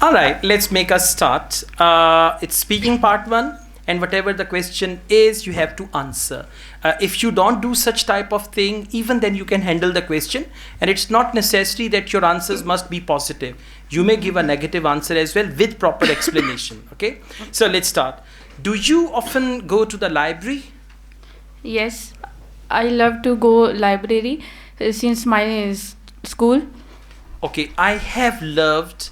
All right, let's make us start. It's speaking part one, and whatever the question is, you have to answer. If you don't do such type of thing, even then you can handle the question, and it's not necessary that your answers must be positive. You may give a negative answer as well with proper explanation. Okay, so let's start. Do you often go to the library? Yes, I love to go library since my school. Okay, I have loved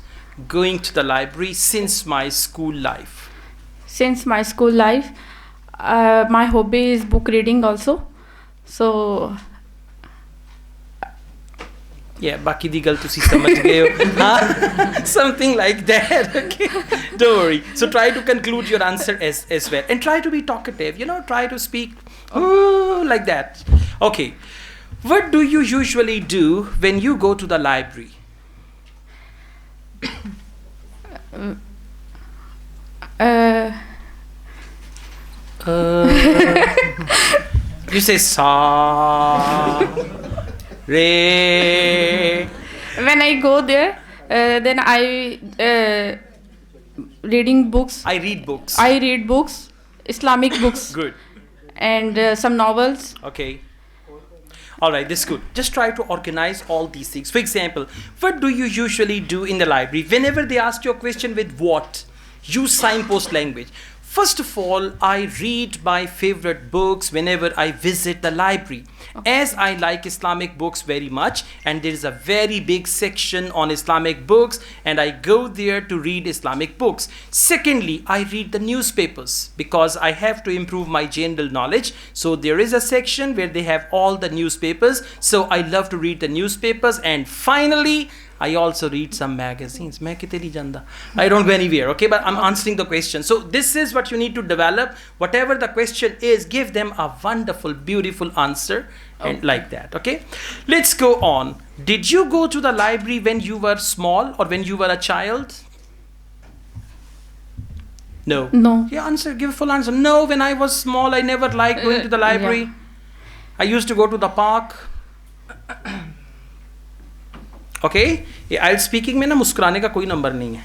going to the library since my school life. Since my school life, my hobby is book reading also. So Yeah, बाकी दी गल तुसी समझ गए हो. हाँ? Something like that. Okay, don't worry. So try to conclude your answer as well, and try to be talkative. Try to speak like that. Okay, what do you usually do when you go to the library? You say sa re. When I go there, then I reading books. I read books. I read books, Islamic books. Good. And some novels. Okay. All right, this is good. Just try to organize all these things. For example, what do you usually do in the library? Whenever they ask you a question with what, use signpost language. First of all, I read my favorite books whenever I visit the library. As I like Islamic books very much, and there is a very big section on Islamic books, and I go there to read Islamic books. Secondly, I read the newspapers because I have to improve my general knowledge. So there is a section where they have all the newspapers. So I love to read the newspapers. And finally, I also read some magazines. I don't go anywhere, okay? But I'm answering the question. So this is what you need to develop. Whatever the question is, give them a wonderful, beautiful answer, and like that, okay? Let's go on. Did you go to the library when you were small or when you were a child? No. No. Yeah, answer. Give a full answer. No, when I was small, I never liked going to the library. Yeah. I used to go to the park. Okay, IELTS speaking में ना मुस्कुराने का कोई number नहीं है.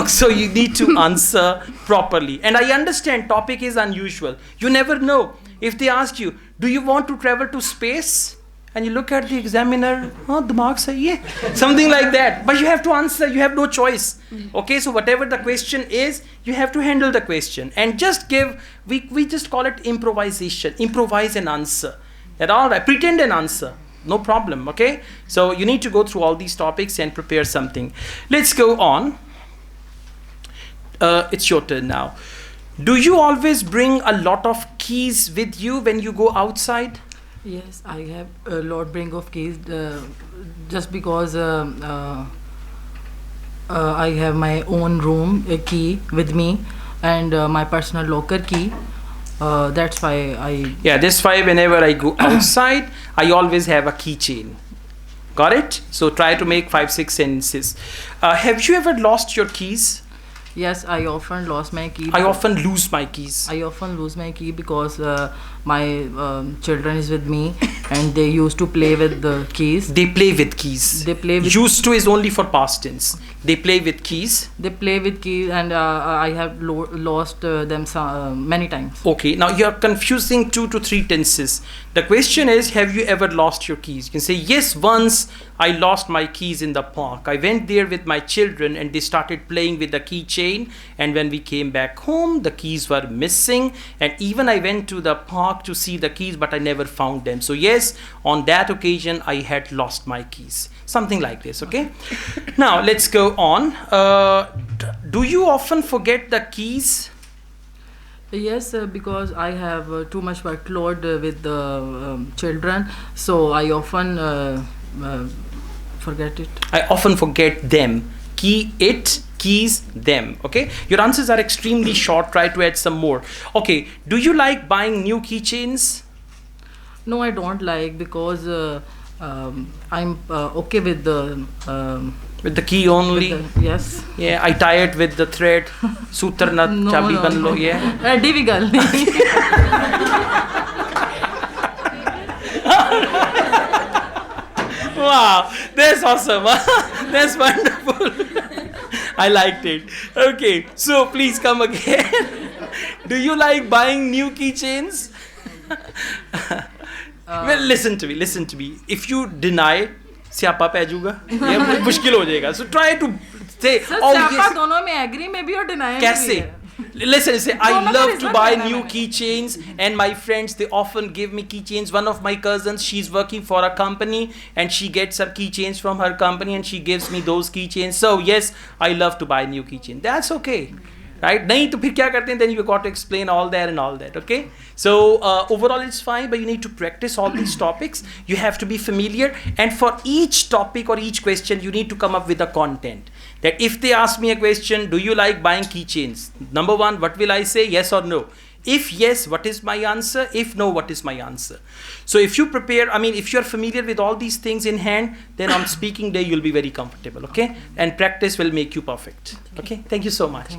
So you need to answer properly. And I understand topic is unusual. You never know. If they ask you, do you want to travel to space? And you look at the examiner, दिमाग सही है. Something like that. But you have to answer. You have no choice. Okay, so whatever the question is, you have to handle the question. And just give, we just call it improvisation. Improvise an answer. That all right, pretend an answer. No problem, okay? So you need to go through all these topics and prepare something. Let's go on. It's your turn now. Do you always bring a lot of keys with you when you go outside? Yes, I have a lot bring of keys just because I have my own room key with me and my personal locker key. That's why that's why whenever I go outside, I always have a keychain. Got it? So try to make 5-6 sentences. Have you ever lost your keys? Yes, I often lost my key. I often lose my keys. I often lose my key because my children is with me and they used to play with the keys. They play with keys. They play with used to is only for past tense. They play with keys. They play with keys and I have lost them many times. Okay, now you are confusing 2 to 3 tenses. The question is, have you ever lost your keys? You can say, yes, once I lost my keys in the park. I went there with my children and they started playing with the keychain, and when we came back home, the keys were missing, and even I went to the park to see the keys, but I never found them. So yes, on that occasion, I had lost my keys. Something like this, okay? Now, let's go on. Do you often forget the keys? Yes, because I have too much workload with the children, so I often forget it. I often forget them. Keys, them. Okay? Your answers are extremely short. Try to add some more. Okay. Do you like buying new keychains? No, I don't like because I'm okay with the key only. Yes. Yeah, I tie it with the thread. Sutar na chabi ban lo. Yeah. Difficult. Wow, that's awesome. That's wonderful. I liked it. Okay, so please come again. Do you like buying new keychains? Well, listen to me. If you deny, स्यापा पै जाऊगा, ये मुश्किल हो जाएगा. So try to say, oh yes. दोनों में agree में भी और deny में भी कैसे? है. Listen, say, I दोनों में love to result buy करना new मैंने. keychains, and my friends, they often give me keychains. One of my cousins, she's working for a company and she gets some keychains from her company and she gives me those keychains. So yes, I love to buy new keychains. That's okay. Right? नहीं तो फिर क्या करते हैं? Then you got to explain all that and all that. Okay? So overall it's fine, but you need to practice all these topics. You have to be familiar, and for each topic or each question, you need to come up with a content. That if they ask me a question, do you like buying keychains? Number one, what will I say? Yes or no? If yes, what is my answer? If no, what is my answer? So if you prepare, if you're familiar with all these things in hand, then on speaking day, you'll be very comfortable, okay? And practice will make you perfect, okay? Thank you so much.